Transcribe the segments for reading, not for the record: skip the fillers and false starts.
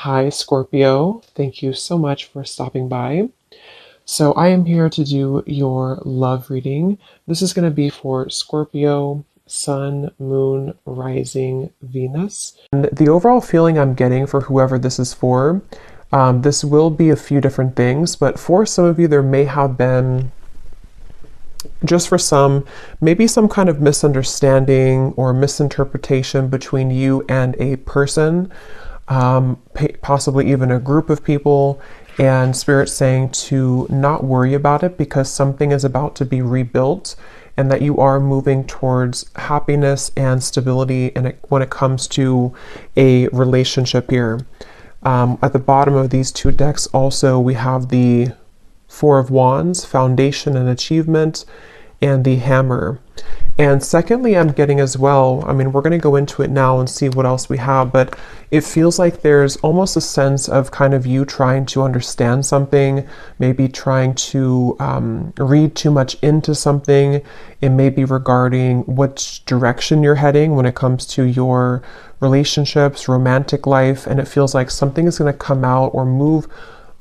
Hi, Scorpio. Thank you so much for stopping by. So, I am here to do your love reading. This is going to be for Scorpio, Sun, Moon, Rising, Venus. And the overall feeling I'm getting for whoever this is for, this will be a few different things, but for some of you, there may have been, just for some, maybe some kind of misunderstanding or misinterpretation between you and a person. Possibly even a group of people, and Spirit saying to not worry about it because something is about to be rebuilt and that you are moving towards happiness and stability when it comes to a relationship here. At the bottom of these two decks also we have the Four of Wands, Foundation and Achievement, and the Hammer. And secondly, I'm getting as well, I mean, we're going to go into it now and see what else we have, but it feels like there's almost a sense of kind of you trying to understand something, maybe trying to read too much into something. It may be regarding which direction you're heading when it comes to your relationships, romantic life, and it feels like something is going to come out or move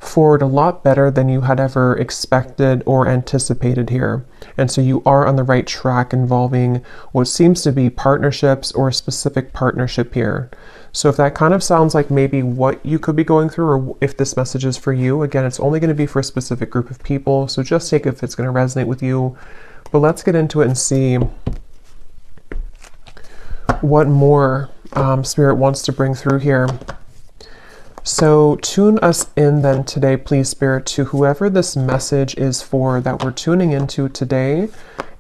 forward a lot better than you had ever expected or anticipated here. And so you are on the right track involving what seems to be partnerships or a specific partnership here. So if that kind of sounds like maybe what you could be going through, or if this message is for you, again, it's only going to be for a specific group of people. So just take it if it's going to resonate with you. But let's get into it and see what more Spirit wants to bring through here. So tune us in then today, please, Spirit, to whoever this message is for that we're tuning into today,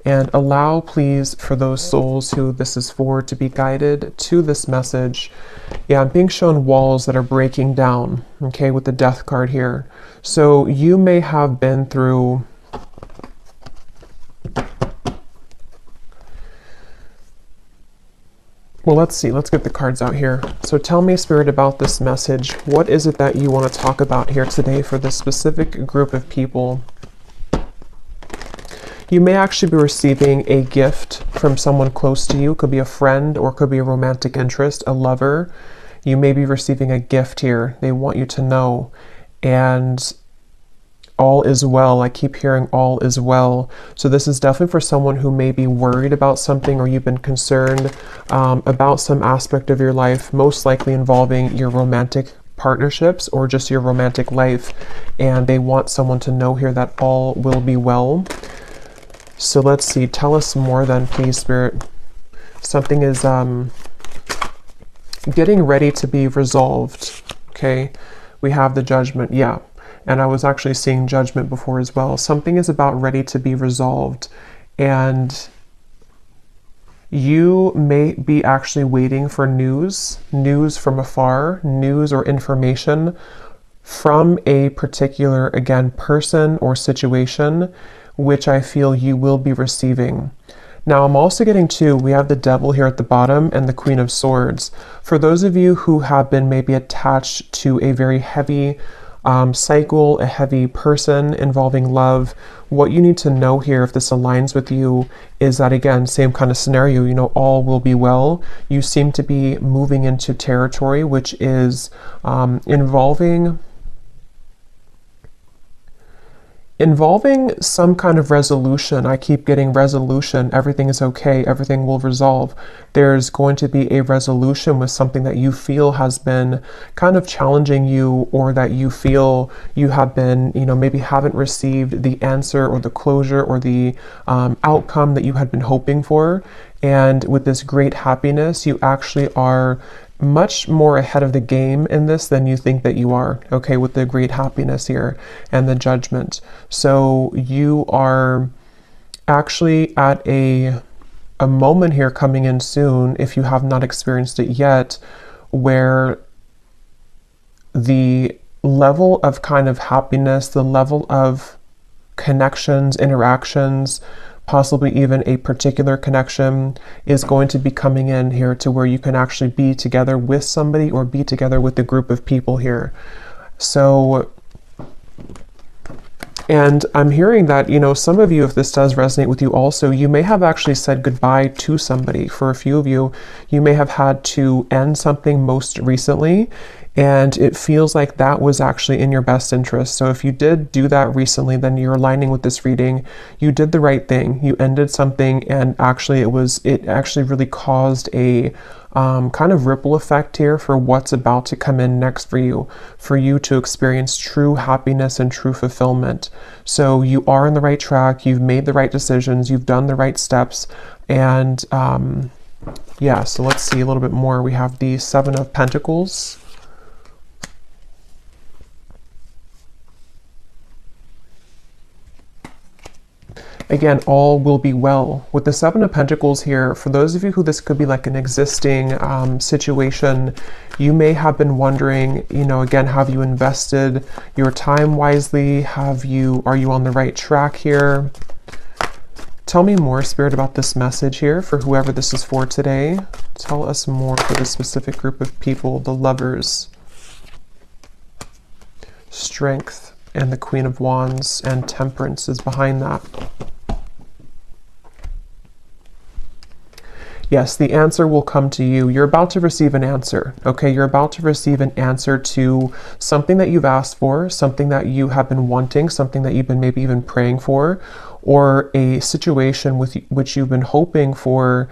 and allow, please, for those souls who this is for to be guided to this message. Yeah, I'm being shown walls that are breaking down, okay, with the Death card here. So you may have been through well, let's see. Let's get the cards out here. So tell me, Spirit, about this message. What is it that you want to talk about here today for this specific group of people? You may actually be receiving a gift from someone close to you. It could be a friend or it could be a romantic interest, a lover. You may be receiving a gift here. They want you to know. And all is well. I keep hearing all is well. So this is definitely for someone who may be worried about something, or you've been concerned about some aspect of your life, most likely involving your romantic partnerships or just your romantic life. And they want someone to know here that all will be well. So let's see. Tell us more then, please, Spirit. Something is getting ready to be resolved. Okay. We have the Judgment. Yeah. And I was actually seeing Judgment before as well. Something is about ready to be resolved. And you may be actually waiting for news from afar, news or information from a particular, again, person or situation, which I feel you will be receiving. Now, I'm also getting we have the Devil here at the bottom and the Queen of Swords. For those of you who have been maybe attached to a very heavy cycle, a heavy person involving love, what you need to know here, if this aligns with you, is that, again, same kind of scenario, you know, all will be well. You seem to be moving into territory which is involving some kind of resolution. I keep getting resolution. Everything is okay. Everything will resolve. There's going to be a resolution with something that you feel has been kind of challenging you, or that you feel you have been, you know, maybe haven't received the answer or the closure or the outcome that you had been hoping for. And with this great happiness, you actually are much more ahead of the game in this than you think that you are, okay, with the great happiness here and the Judgment. So you are actually at a moment here coming in soon, if you have not experienced it yet, where the level of kind of happiness, the level of connections, interactions, possibly even a particular connection, is going to be coming in here to where you can actually be together with somebody or be together with a group of people here. So, and I'm hearing that, you know, some of you, if this does resonate with you also, you may have actually said goodbye to somebody. For a few of you, you may have had to end something most recently. And it feels like that was actually in your best interest. So if you did do that recently, then you're aligning with this reading. You did the right thing. You ended something, and actually it actually really caused a kind of ripple effect here for what's about to come in next for you to experience true happiness and true fulfillment. So you are on the right track. You've made the right decisions. You've done the right steps. And yeah, so let's see a little bit more. We have the Seven of Pentacles. Again, all will be well. With the Seven of Pentacles here, for those of you who this could be like an existing situation, you may have been wondering, you know, again, have you invested your time wisely? Are you on the right track here? Tell me more, Spirit, about this message here for whoever this is for today. Tell us more for this specific group of people, the Lovers. Strength and the Queen of Wands and Temperance is behind that. Yes, the answer will come to you. You're about to receive an answer, okay? You're about to receive an answer to something that you've asked for, something that you have been wanting, something that you've been maybe even praying for, or a situation with which you've been hoping for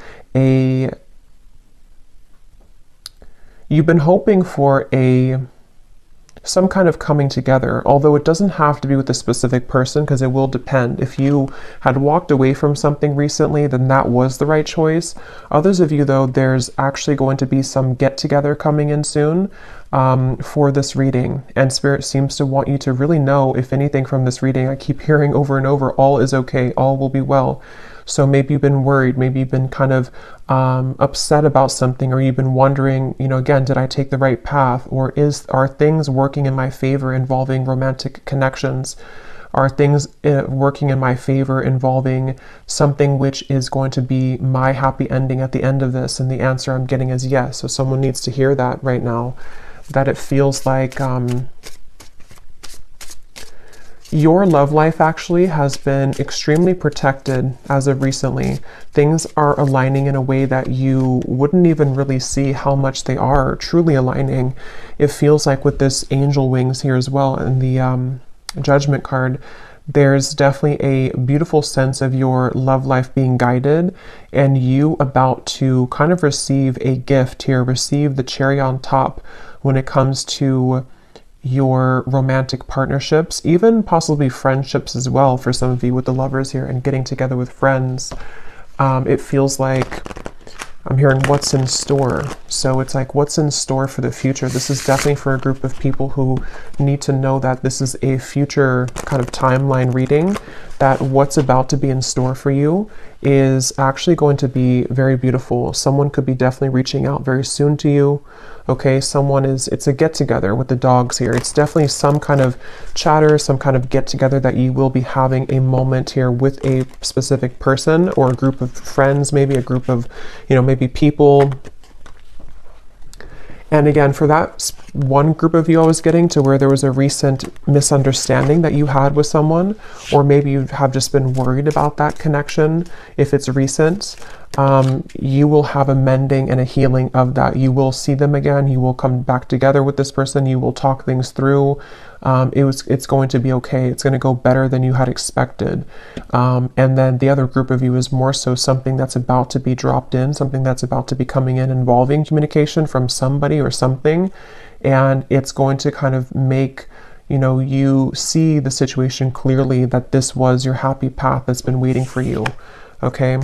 some kind of coming together, although it doesn't have to be with a specific person, because it will depend. If you had walked away from something recently, then that was the right choice. Others of you, though, there's actually going to be some get-together coming in soon for this reading, and Spirit seems to want you to really know, if anything from this reading, I keep hearing over and over, all is okay, all will be well. So maybe you've been worried, maybe you've been kind of upset about something, or you've been wondering, you know, again, did I take the right path? Or are things working in my favor involving romantic connections? Are things working in my favor involving something which is going to be my happy ending at the end of this? And the answer I'm getting is yes. So someone needs to hear that right now, that it feels like your love life actually has been extremely protected as of recently. Things are aligning in a way that you wouldn't even really see how much they are truly aligning. It feels like with this angel wings here as well in the Judgment card, there's definitely a beautiful sense of your love life being guided, and you about to kind of receive a gift here, receive the cherry on top when it comes to your romantic partnerships, even possibly friendships as well for some of you with the Lovers here, and getting together with friends. It feels like I'm hearing what's in store. So it's like what's in store for the future. This is definitely for a group of people who need to know that this is a future kind of timeline reading, that what's about to be in store for you is actually going to be very beautiful. Someone could be definitely reaching out very soon to you. Okay, it's a get-together with the dogs here. It's definitely some kind of chatter, some kind of get-together that you will be having a moment here with a specific person or a group of friends, maybe a group of, you know, maybe people. And again, for that one group of you I was getting to, where there was a recent misunderstanding that you had with someone, or maybe you have just been worried about that connection, if it's recent, you will have a mending and a healing of that. You will see them again. You will come back together with this person. You will talk things through. It's going to be okay. It's going to go better than you had expected. And then the other group of you is more so something that's about to be dropped in, something that's about to be coming in involving communication from somebody or something. And it's going to kind of make, you know, you see the situation clearly, that this was your happy path that's been waiting for you. Okay.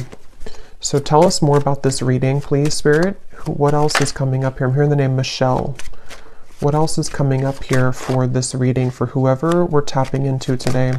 So tell us more about this reading, please, Spirit. What else is coming up here? I'm hearing the name Michelle. What else is coming up here for this reading for whoever we're tapping into today?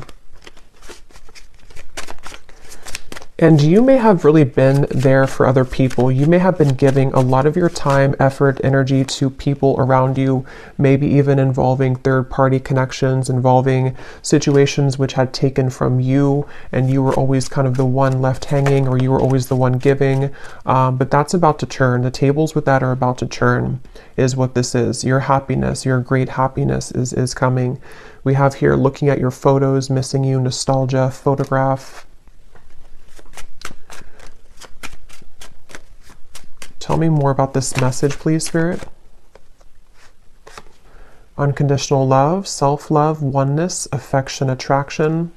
And you may have really been there for other people. You may have been giving a lot of your time, effort, energy to people around you, maybe even involving third-party connections, involving situations which had taken from you, and you were always kind of the one left hanging, or you were always the one giving. But that's about to turn. The tables with that are about to turn, is what this is. Your happiness, your great happiness is coming. We have here, looking at your photos, missing you, nostalgia, photograph. Tell me more about this message, please, Spirit. unconditional love, self-love, oneness, affection, attraction.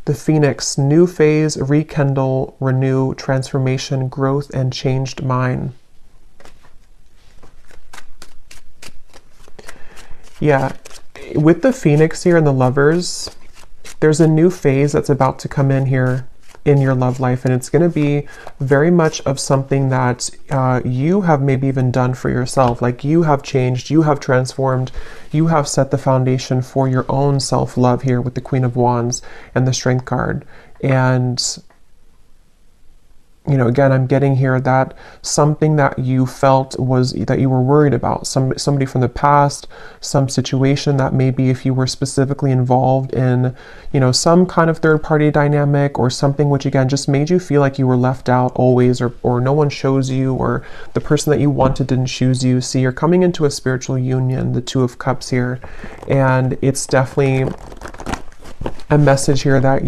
The Phoenix, new phase, rekindle, renew, transformation, growth, and changed mind. Yeah, with the Phoenix here and the Lovers, there's a new phase that's about to come in here in your love life, and it's going to be very much of something that you have maybe even done for yourself. Like, you have changed, you have transformed, you have set the foundation for your own self-love here with the Queen of Wands and the Strength card. And you know, again, I'm getting here that something that you felt was that you were worried about, somebody from the past, some situation that maybe if you were specifically involved in, you know, some kind of third party dynamic or something which again just made you feel like you were left out always, or no one chose you, or the person that you wanted didn't choose you. See, you're coming into a spiritual union, the Two of Cups here, and it's definitely a message here that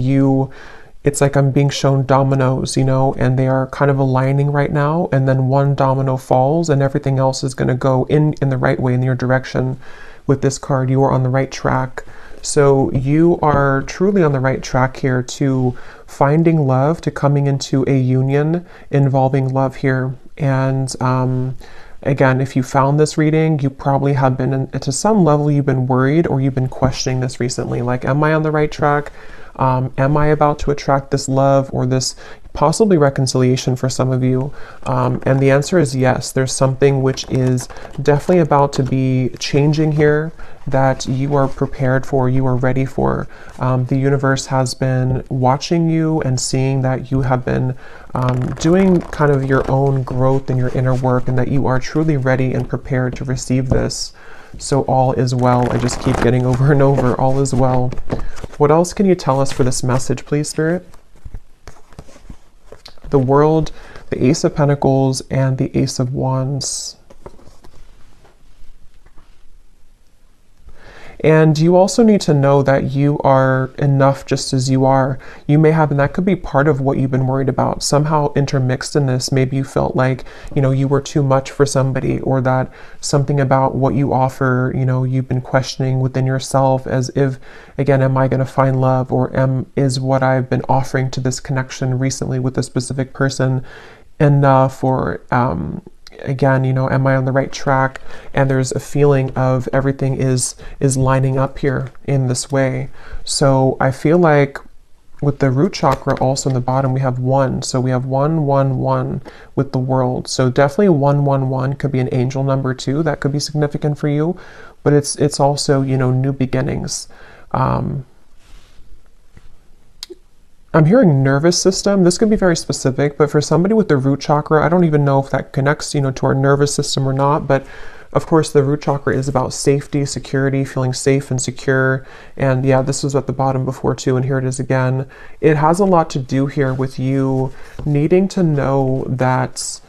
it's like I'm being shown dominoes, you know, and they are kind of aligning right now, and then one domino falls and everything else is going to go in the right way, in your direction. With this card, you are on the right track. So you are truly on the right track here to finding love, to coming into a union involving love here. And again, if you found this reading, you probably have been, to some level, you've been worried or you've been questioning this recently. Like, am I on the right track? Am I about to attract this love or this possibly reconciliation for some of you? And the answer is yes. There's something which is definitely about to be changing here that you are prepared for, you are ready for. The universe has been watching you and seeing that you have been doing kind of your own growth and your inner work, and that you are truly ready and prepared to receive this. So all is well. I just keep getting over and over, all is well. What else can you tell us for this message, please, Spirit? The World, the Ace of Pentacles, and the Ace of Wands. And you also need to know that you are enough just as you are. You may have, and that could be part of what you've been worried about, somehow intermixed in this. Maybe you felt like, you know, you were too much for somebody, or that something about what you offer, you know, you've been questioning within yourself, as if, again, am I going to find love, or is what I've been offering to this connection recently with a specific person enough, or again, you know, am I on the right track? And there's a feeling of everything is lining up here in this way. So I feel like with the root chakra also in the bottom, we have 1. So we have 1, 1, 1 with the World. So definitely 1, 1, 1 could be an angel number too. That could be significant for you. But it's also, you know, new beginnings. I'm hearing nervous system. This could be very specific, but for somebody with the root chakra, I don't even know if that connects, you know, to our nervous system or not. But of course, the root chakra is about safety, security, feeling safe and secure. And yeah, this was at the bottom before too, and here it is again. It has a lot to do here with you needing to know that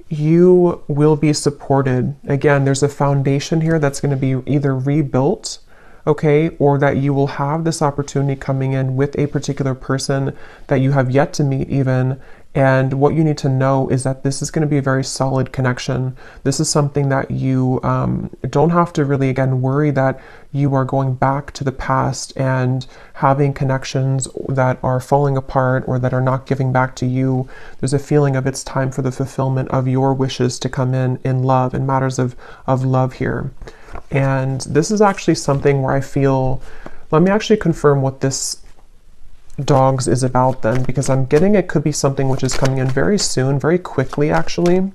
you will be supported. Again, there's a foundation here that's going to be either rebuilt, okay, or that you will have this opportunity coming in with a particular person that you have yet to meet even. And what you need to know is that this is going to be a very solid connection. This is something that you don't have to really, again, worry that you are going back to the past and having connections that are falling apart or that are not giving back to you. There's a feeling of it's time for the fulfillment of your wishes to come in love, in matters of love here. And this is actually something where I feel, let me actually confirm what this dogs is about then, because I'm getting it could be something which is coming in very soon, very quickly actually.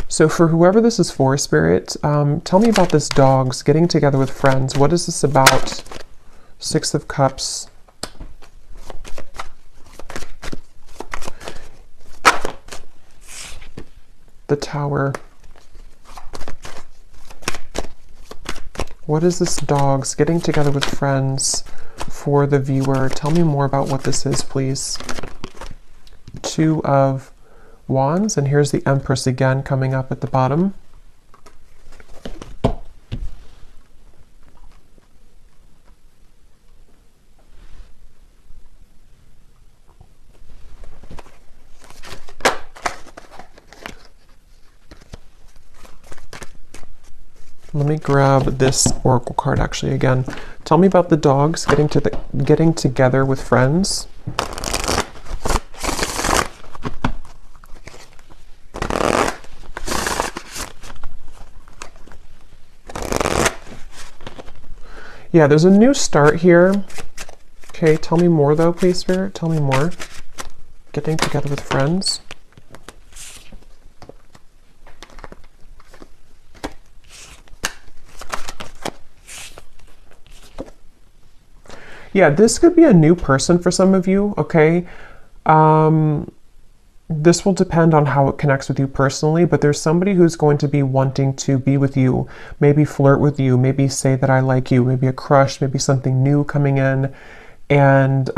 So for whoever this is for, Spirit, tell me about this dogs getting together with friends. What is this about? 6 of Cups. The Tower. What is this dogs getting together with friends for the viewer? Tell me more about what this is, please. 2 of Wands, and here's the Empress again coming up at the bottom. Let me grab this oracle card actually again. Tell me about the dogs getting together with friends. Yeah, there's a new start here. Okay, tell me more though, please, Spirit. Tell me more. Getting together with friends. Yeah, this could be a new person for some of you, okay? This will depend on how it connects with you personally, but there's somebody who's going to be wanting to be with you, maybe flirt with you, maybe say that I like you, maybe a crush, maybe something new coming in. And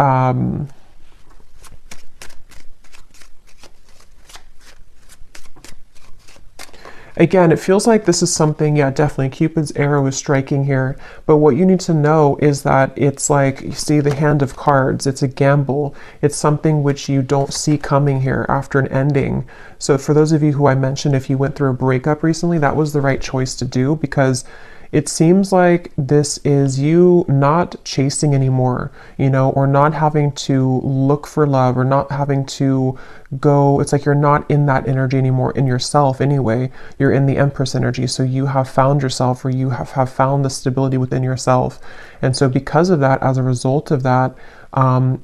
again, it feels like this is something, yeah, definitely Cupid's arrow is striking here. But what you need to know is that it's like, you see the hand of cards, it's a gamble. It's something which you don't see coming here after an ending. So for those of you who I mentioned, if you went through a breakup recently, that was the right choice to do, because it seems like this is you not chasing anymore, you know, or not having to look for love, or not having to go. It's like you're not in that energy anymore in yourself anyway. You're in the Empress energy. So you have found yourself, or you have found the stability within yourself. And so because of that, as a result of that,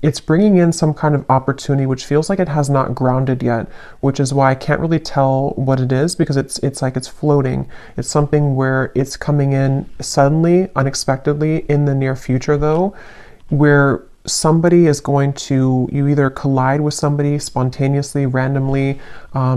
it's bringing in some kind of opportunity which feels like it has not grounded yet, which is why I can't really tell what it is, because it's like it's floating. It's something where it's coming in suddenly, unexpectedly in the near future though, where somebody is going to, you either collide with somebody spontaneously, randomly,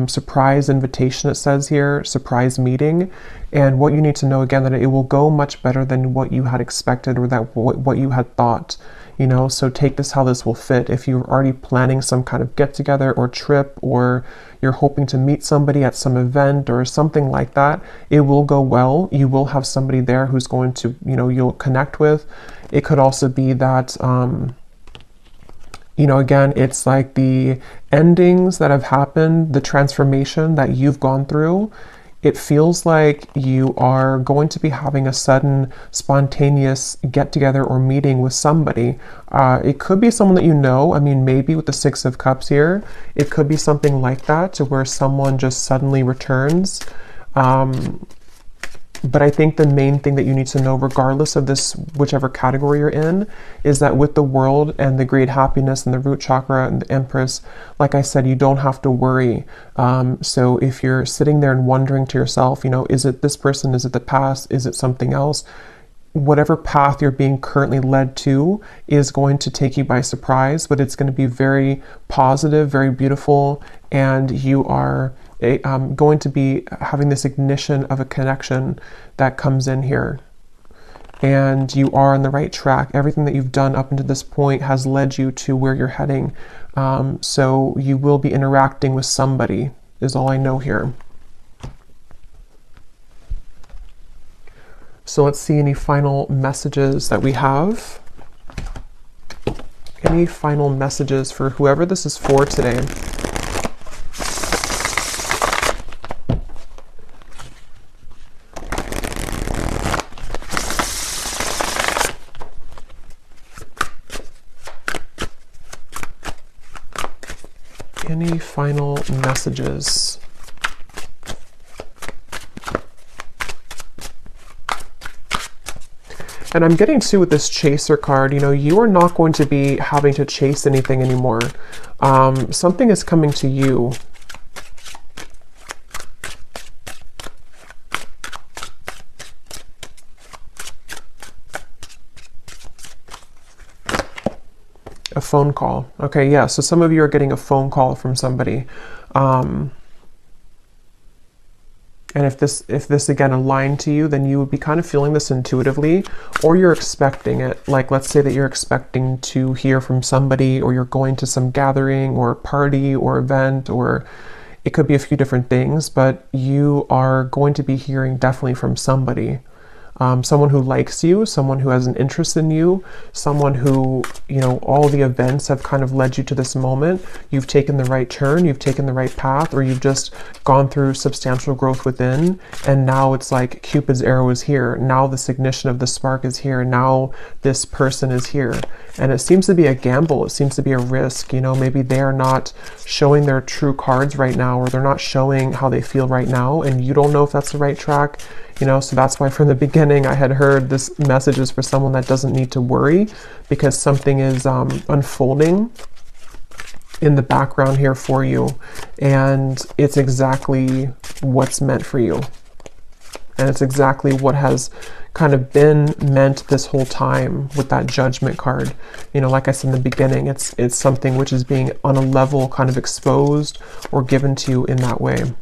surprise invitation, it says here, surprise meeting. And what you need to know again, that it will go much better than what you had expected, or that what you had thought. You know, so take this how this will fit. If you're already planning some kind of get together or trip, or you're hoping to meet somebody at some event or something like that, it will go well. You will have somebody there who's going to, you know, you'll connect with. It could also be that, you know, again, it's like the endings that have happened, the transformation that you've gone through. It feels like you are going to be having a sudden spontaneous get together or meeting with somebody. It could be someone that you know. I mean, maybe with the Six of Cups here, it could be something like that, to where someone just suddenly returns. But I think the main thing that you need to know, regardless of this, whichever category you're in, is that with the World and the great happiness and the root chakra and the Empress, like I said, you don't have to worry. So if you're sitting there and wondering to yourself, you know, is it this person? Is it the past? Is it something else? Whatever path you're being currently led to is going to take you by surprise, but it's going to be very positive, very beautiful, and you are going to be having this ignition of a connection that comes in here. And you are on the right track. Everything that you've done up until this point has led you to where you're heading. So you will be interacting with somebody, is all I know here. So let's see any final messages that we have. Any final messages for whoever this is for today? Any final messages? And I'm getting to with this chaser card, you know, you are not going to be having to chase anything anymore. Something is coming to you. A phone call. Okay, yeah, so some of you are getting a phone call from somebody. And if this again aligned to you, then you would be kind of feeling this intuitively, or you're expecting it. Like, let's say that you're expecting to hear from somebody, or you're going to some gathering or party or event, or it could be a few different things, but you are going to be hearing definitely from somebody. someone who likes you, someone who has an interest in you, someone who, you know, all the events have kind of led you to this moment. You've taken the right turn, you've taken the right path, or you've just gone through substantial growth within, and now it's like Cupid's arrow is here. Now this ignition of the spark is here. Now this person is here. And it seems to be a gamble. It seems to be a risk. You know, maybe they're not showing their true cards right now, or they're not showing how they feel right now, and you don't know if that's the right track. You know, so that's why from the beginning I had heard this message is for someone that doesn't need to worry, because something is unfolding in the background here for you, and it's exactly what's meant for you, and it's exactly what has kind of been meant this whole time with that Judgment card. You know, like I said in the beginning, it's something which is being on a level kind of exposed or given to you in that way.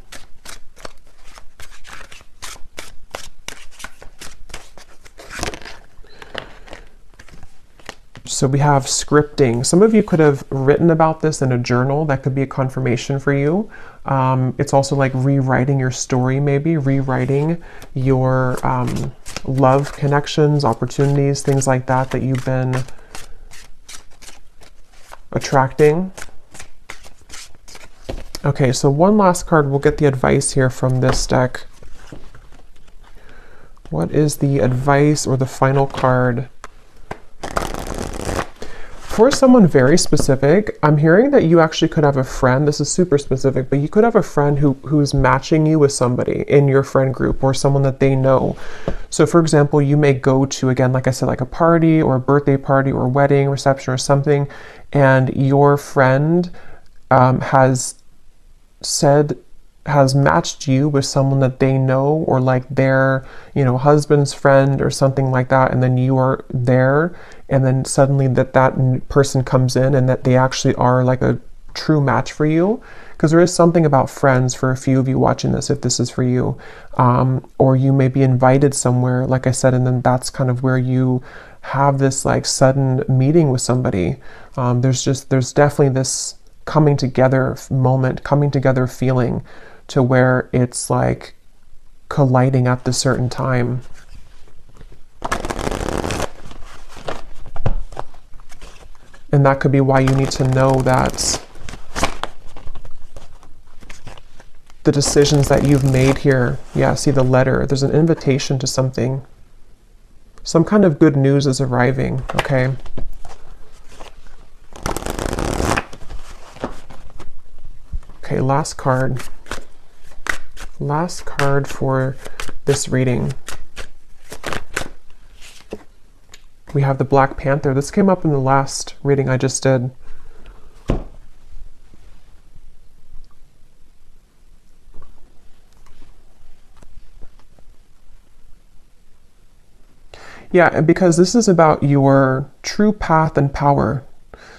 So we have scripting. Some of you could have written about this in a journal. That could be a confirmation for you. It's also like rewriting your story, maybe rewriting your love connections, opportunities, things like that that you've been attracting. Okay, so one last card. We'll get the advice here from this deck. What is the advice or the final card? For someone very specific, I'm hearing that you actually could have a friend. This is super specific, but you could have a friend who's matching you with somebody in your friend group, or someone that they know. So for example, you may go to, again, like I said, like a party or a birthday party or a wedding reception or something, and your friend has matched you with someone that they know, or like their, you know, husband's friend or something like that, and then you are there, and then suddenly that person comes in and that they actually are like a true match for you. Because there is something about friends for a few of you watching this, if this is for you, or you may be invited somewhere, like I said, and then that's kind of where you have this like sudden meeting with somebody. There's definitely this coming together moment, coming together feeling, to where it's like colliding at the certain time. And that could be why you need to know that the decisions that you've made here, yeah, see the letter, there's an invitation to something. Some kind of good news is arriving, okay? Okay, last card. Last card for this reading. We have the Black Panther. This came up in the last reading I just did. Yeah, and because this is about your true path and power.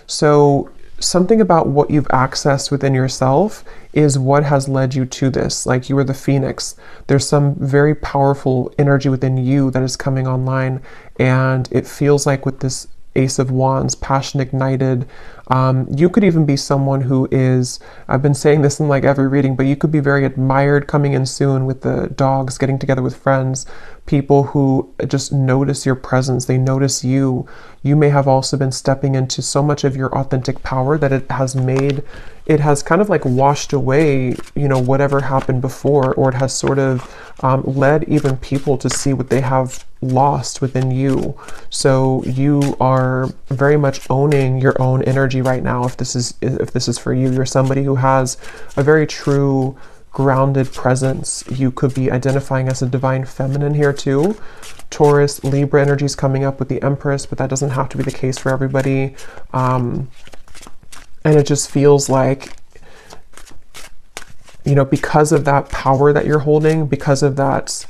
So something about what you've accessed within yourself is what has led you to this. Like you are the phoenix. There's some very powerful energy within you that is coming online, and it feels like with this Ace of Wands, passion ignited. You could even be someone who is, I've been saying this in like every reading, but you could be very admired coming in soon with the dogs, getting together with friends, people who just notice your presence. They notice you. You may have also been stepping into so much of your authentic power that it has kind of like washed away, you know, whatever happened before, or it has sort of led even people to see what they have lost within you. So you are very much owning your own energy right now. If this is for you, you're somebody who has a very true grounded presence. You could be identifying as a divine feminine here too. Taurus, Libra energy is coming up with the Empress, but that doesn't have to be the case for everybody. And it just feels like, you know, because of that power that you're holding, because of that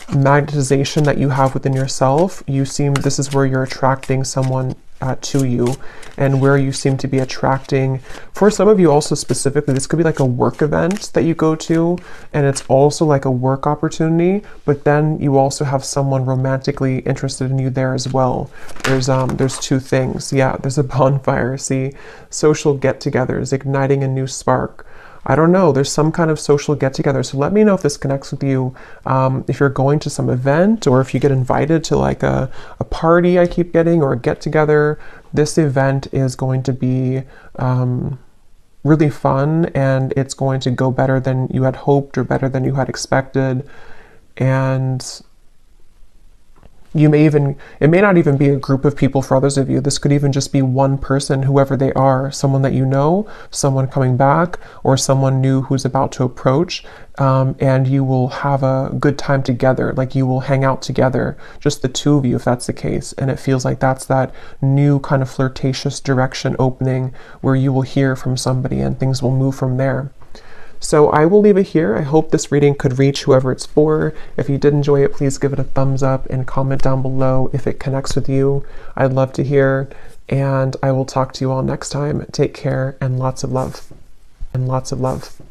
magnetization that you have within yourself, this is where you're attracting someone to you, and where you seem to be attracting, for some of you also specifically, this could be like a work event that you go to, and it's also like a work opportunity, but then you also have someone romantically interested in you there as well. There's two things. Yeah, there's a bonfire. See, social get-togethers, igniting a new spark. I don't know, there's some kind of social get together. So let me know if this connects with you. If you're going to some event, or if you get invited to like a party I keep getting, or a get together, this event is going to be really fun, and it's going to go better than you had hoped or better than you had expected. And it may not even be a group of people for others of you. This could even just be one person, whoever they are, someone that you know, someone coming back, or someone new who's about to approach, and you will have a good time together. Like, you will hang out together, just the two of you, if that's the case. And it feels like that's that new kind of flirtatious direction opening where you will hear from somebody and things will move from there. So I will leave it here. I hope this reading could reach whoever it's for. If you did enjoy it, please give it a thumbs up and comment down below if it connects with you. I'd love to hear, and I will talk to you all next time. Take care, and lots of love. And lots of love.